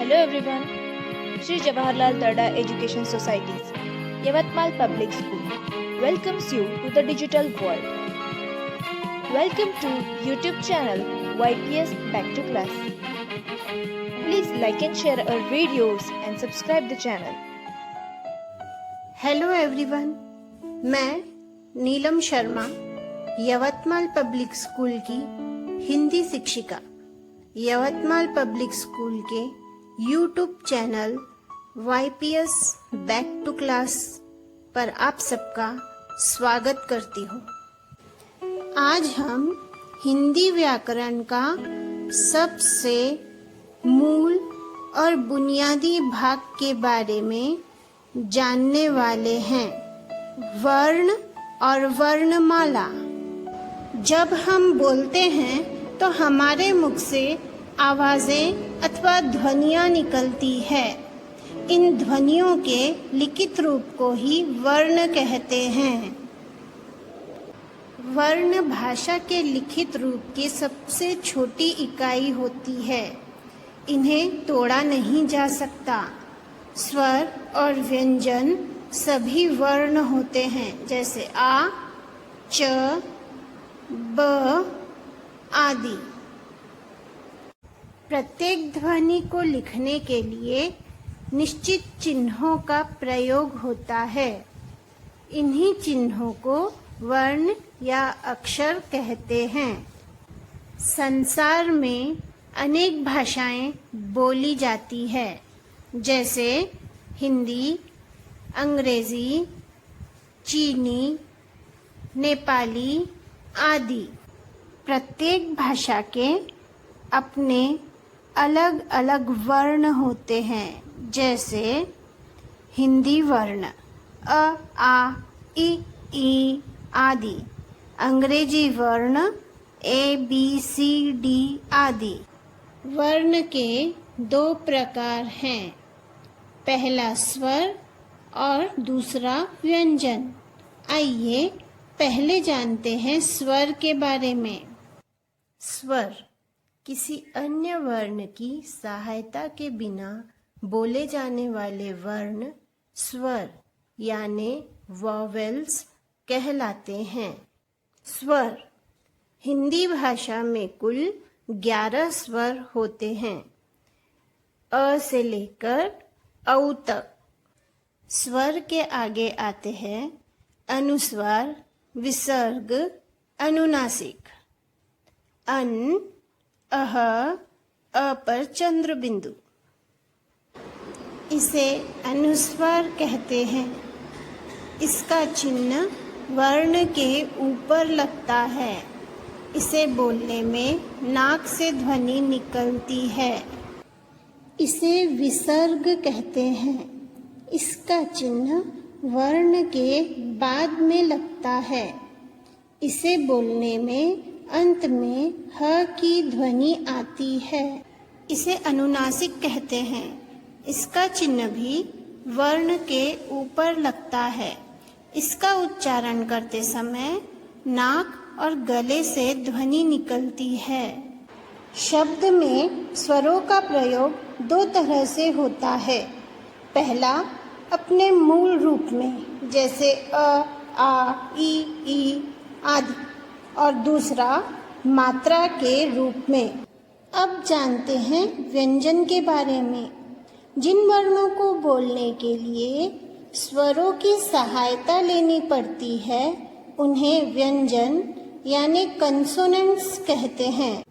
Hello everyone. Sri Jawaharlal Tada Education Societies, Yavatmal Public School welcomes you to the digital world. Welcome to YouTube channel YPS Back to Class. Please like and share our videos and subscribe the channel. Hello everyone, मैं Neelam Sharma Yavatmal public school की हिंदी शिक्षिका Yavatmal public school के YouTube channel YPS back to class पर आप सबका स्वागत करती हूँ। आज हम हिंदी व्याकरण का सबसे मूल और बुनियादी भाग के बारे में जानने वाले हैं, वर्ण और वर्णमाला। जब हम बोलते हैं तो हमारे मुख से आवाजें अथवा ध्वनियां निकलती है। इन ध्वनियों के लिखित रूप को ही वर्ण कहते हैं। वर्ण भाषा के लिखित रूप की सबसे छोटी इकाई होती है। इन्हें तोड़ा नहीं जा सकता। स्वर और व्यंजन सभी वर्ण होते हैं, जैसे आ, च, ब आदि। प्रत्येक ध्वनि को लिखने के लिए निश्चित चिन्हों का प्रयोग होता है। इन्हीं चिन्हों को वर्ण या अक्षर कहते हैं। संसार में अनेक भाषाएं बोली जाती है, जैसे हिंदी, अंग्रेजी, चीनी, नेपाली आदि। प्रत्येक भाषा के अपने अलग अलग वर्ण होते हैं, जैसे हिंदी वर्ण अ, आ, ई आदि, अंग्रेजी वर्ण ए, बी, सी, डी आदि। वर्ण के दो प्रकार हैं, पहला स्वर और दूसरा व्यंजन। आइए पहले जानते हैं स्वर के बारे में। स्वर किसी अन्य वर्ण की सहायता के बिना बोले जाने वाले वर्ण स्वर यानी वॉवेल्स कहलाते हैं। स्वर हिंदी भाषा में कुल 11 स्वर होते हैं, अ से लेकर औ तक। स्वर के आगे आते हैं अनुस्वार, विसर्ग, अनुनासिक। अन, अह, अ पर चंद्र बिंदु, इसे अनुस्वार कहते हैं। इसका चिन्ह वर्ण के ऊपर लगता है। इसे बोलने में नाक से ध्वनि निकलती है। इसे विसर्ग कहते हैं। इसका चिन्ह वर्ण के बाद में लगता है। इसे बोलने में अंत में ह की ध्वनि आती है। इसे अनुनासिक कहते हैं। इसका चिन्ह भी वर्ण के ऊपर लगता है। इसका उच्चारण करते समय नाक और गले से ध्वनि निकलती है। शब्द में स्वरों का प्रयोग दो तरह से होता है। पहला अपने मूल रूप में, जैसे अ, आ, ई आदि, और दूसरा मात्रा के रूप में। अब जानते हैं व्यंजन के बारे में। जिन वर्णों को बोलने के लिए स्वरों की सहायता लेनी पड़ती है, उन्हें व्यंजन यानी कंसोनेंट्स कहते हैं।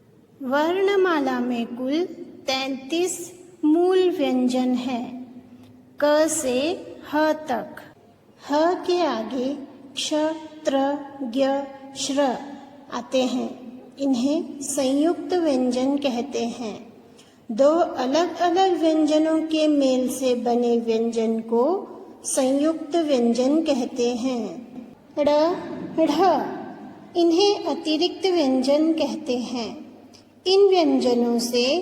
वर्णमाला में कुल 33 मूल व्यंजन है, क से ह तक। ह के आगे क्ष, त्र, ज्ञ, श्र आते हैं। इन्हें संयुक्त व्यंजन कहते हैं। दो अलग अलग व्यंजनों के मेल से बने व्यंजन को संयुक्त व्यंजन कहते हैं। ड़, ढ़ इन्हें अतिरिक्त व्यंजन कहते हैं। इन व्यंजनों से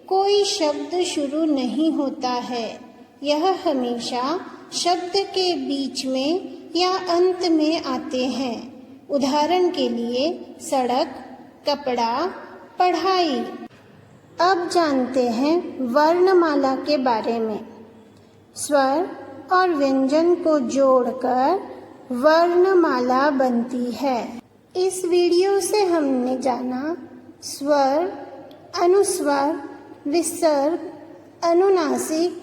कोई शब्द शुरू नहीं होता है। यह हमेशा शब्द के बीच में या अंत में आते हैं। उदाहरण के लिए सड़क, कपड़ा, पढ़ाई। अब जानते हैं वर्णमाला के बारे में। स्वर और व्यंजन को जोड़कर वर्णमाला बनती है। इस वीडियो से हमने जाना स्वर, अनुस्वर, विसर्ग, अनुनासिक,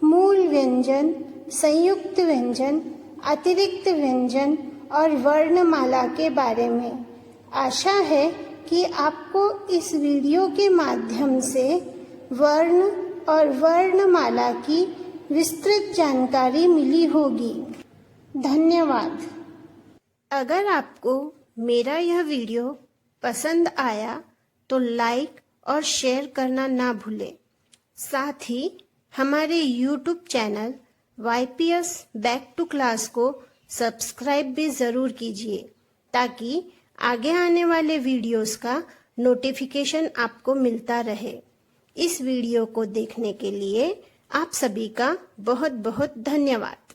मूल व्यंजन, संयुक्त व्यंजन, अतिरिक्त व्यंजन और वर्णमाला के बारे में। आशा है कि आपको इस वीडियो के माध्यम से वर्ण और वर्णमाला की विस्तृत जानकारी मिली होगी। धन्यवाद। अगर आपको मेरा यह वीडियो पसंद आया तो लाइक और शेयर करना ना भूलें। साथ ही हमारे YouTube channel YPS back to class को सब्सक्राइब भी ज़रूर कीजिए ताकि आगे आने वाले वीडियोस का नोटिफिकेशन आपको मिलता रहे। इस वीडियो को देखने के लिए आप सभी का बहुत बहुत धन्यवाद।